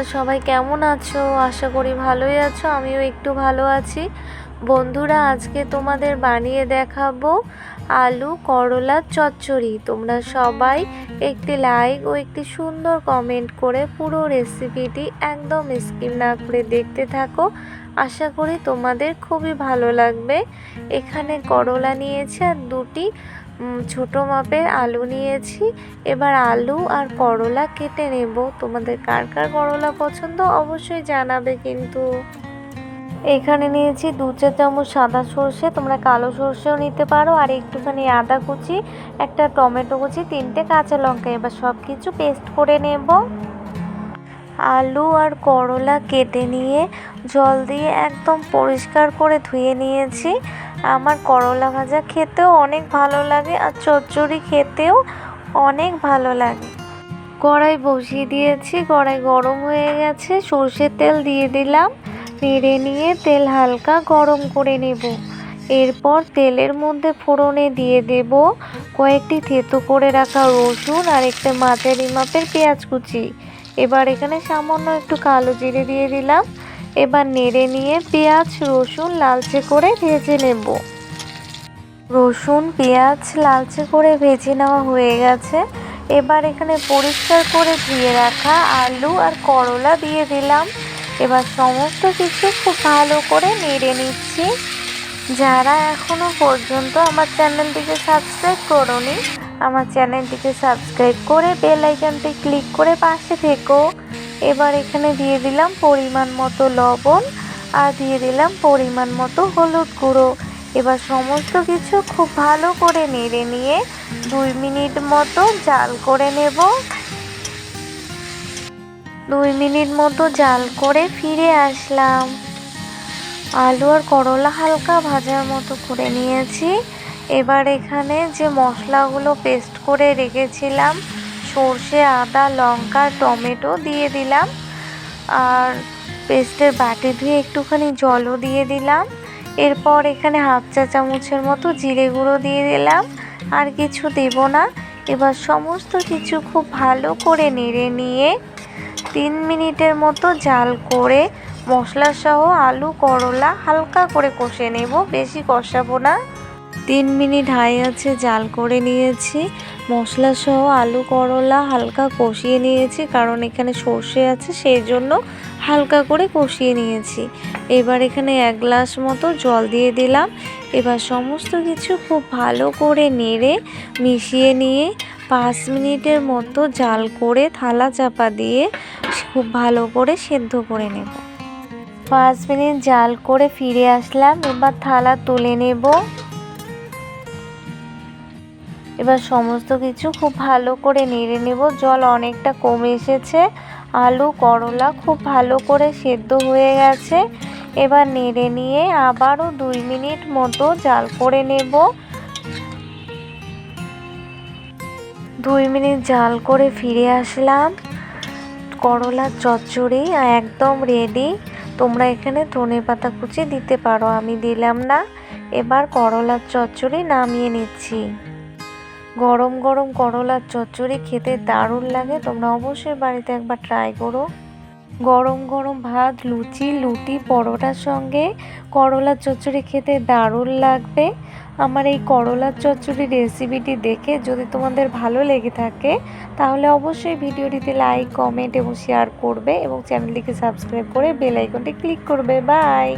তোমরা সবাই কেমন আছো? আশা করি ভালোই আছো। আমিও একটু ভালো আছি। বন্ধুরা, আজকে তোমাদের বানিয়ে দেখাবো আলু করলার চচ্চড়ি। তোমরা সবাই একটি লাইক ও একটি সুন্দর কমেন্ট করে পুরো রেসিপিটি একদম স্কিপ না করে দেখতে থাকো। আশা করি তোমাদের খুবই ভালো লাগবে। এখানে করলা নিয়েছি আর দুটি ছোট মাপের আলু নিয়েছি। এবার আলু আর করলা কেটে নেব। তোমাদের কার কার করলা পছন্দ অবশ্যই জানাবে। কিন্তু এখানে নিয়েছি 2 চা চামচ সাদা সর্ষে, তোমরা কালো সর্ষেও নিতে পারো, আর একটুখানি আদা কুচি, একটা টমেটো কুচি, 3টে কাঁচা লঙ্কা। এবার সব কিছু পেস্ট করে নেব। আলু আর করলা কেটে নিয়ে জল দিয়ে একদম পরিষ্কার করে ধুয়ে নিয়েছি। আমার করলা ভাজা খেতেও অনেক ভালো লাগে আর চচ্চড়ি খেতেও অনেক ভালো লাগে। কড়াই বসিয়ে দিয়েছি, কড়াই গরম হয়ে গেছে, সর্ষের তেল দিয়ে দিলাম। নেড়ে নিয়ে তেল হালকা গরম করে নেব। এরপর তেলের মধ্যে ফোড়নে দিয়ে দেব কয়েকটি থেতো করে রাখা রসুন আর একটা মাঝারি মাপের পেঁয়াজ কুচি। এবার এখানে সামান্য একটু কালো জিরে দিয়ে দিলাম। এবার নেড়ে নিয়ে পেঁয়াজ রসুন লালচে করে ভেজে নেব। রসুন পেঁয়াজ লালচে করে ভেজে নেওয়া হয়ে গেছে। এবার এখানে পরিষ্কার করে ধুয়ে রাখা আলু আর করলা দিয়ে দিলাম। এবার সমস্ত কিছু খুব ভালো করে নেড়ে নিচ্ছি। যারা এখনো পর্যন্ত আমার চ্যানেলটিকে সাবস্ক্রাইব করোনি, আমার চ্যানেলটিকে সাবস্ক্রাইব করে বেল আইকনটি ক্লিক করে পাশে থেকো। এবার এখানে দিয়ে দিলাম পরিমাণ মতো লবণ আর দিয়ে দিলাম পরিমাণ মতো হলুদ গুঁড়ো। এবার সমস্ত কিছু খুব ভালো করে নেড়ে নিয়ে 2 মিনিট মতো জাল করে নেব। 2 মিনিট মতো জাল করে ফিরে আসলাম। আলু আর করলা হালকা ভাজার মতো করে নিয়েছি। এবার এখানে যে মশলাগুলো পেস্ট করে রেখেছিলাম, সর্ষে আদা লঙ্কা টমেটো দিয়ে দিলাম, আর পেস্টের বাটি ধুয়ে একটুখানি জলও দিয়ে দিলাম। এরপর এখানে 1/2 চা চামচের মতো জিরে গুঁড়ো দিয়ে দিলাম, আর কিছু দেব না। এবার সমস্ত কিছু খুব ভালো করে নেড়ে নিয়ে 3 মিনিটের মতো জাল করে মশলা সহ আলু করলা হালকা করে কষে নেব, বেশি কষাবো না। 3 মিনিট হাই আছে জাল করে নিয়েছি। মশলা সহ আলু করলা হালকা কষিয়ে নিয়েছি, কারণ এখানে সর্ষে আছে সেই জন্য হালকা করে কষিয়ে নিয়েছি। এবার এখানে 1 গ্লাস মতো জল দিয়ে দিলাম। এবার সমস্ত কিছু খুব ভালো করে নেড়ে মিশিয়ে নিয়ে 5 মিনিটের মতো জাল করে থালা চাপা দিয়ে খুব ভালো করে সেদ্ধ করে নেব। 5 মিনিট জাল করে ফিরে আসলাম। এবার থালা তুলে নেব। এবার সমস্ত কিছু খুব ভালো করে নেড়ে নেব। জল অনেকটা কমে এসেছে, আলু করলা খুব ভালো করে সেদ্ধ হয়ে গেছে। এবার নেড়ে নিয়ে আবারও 2 মিনিট মতো জাল করে নেব। 2 মিনিট জাল করে ফিরে আসলাম। করলার চচ্চড়ি একদম রেডি। তোমরা এখানে ধনেপাতা কুচি দিতে পারো, আমি দিলাম না। এবার করলার চচ্চড়ি নামিয়ে নিচ্ছি। গরম গরম করলার চচ্চড়ি খেতে দারুণ লাগে। তোমরা অবশ্যই বাড়িতে একবার ট্রাই করো। গরম গরম ভাত, লুচি, রুটি, পরোটার সঙ্গে করলার চচ্চড়ি খেতে দারুণ লাগবে। আমার এই করলার চচ্চড়ি রেসিপিটি দেখে যদি তোমাদের ভালো লেগে থাকে তাহলে অবশ্যই ভিডিওটিতে লাইক কমেন্ট এবং শেয়ার করবে এবং চ্যানেলটিকে সাবস্ক্রাইব করে বেল আইকনটি ক্লিক করবে। বাই।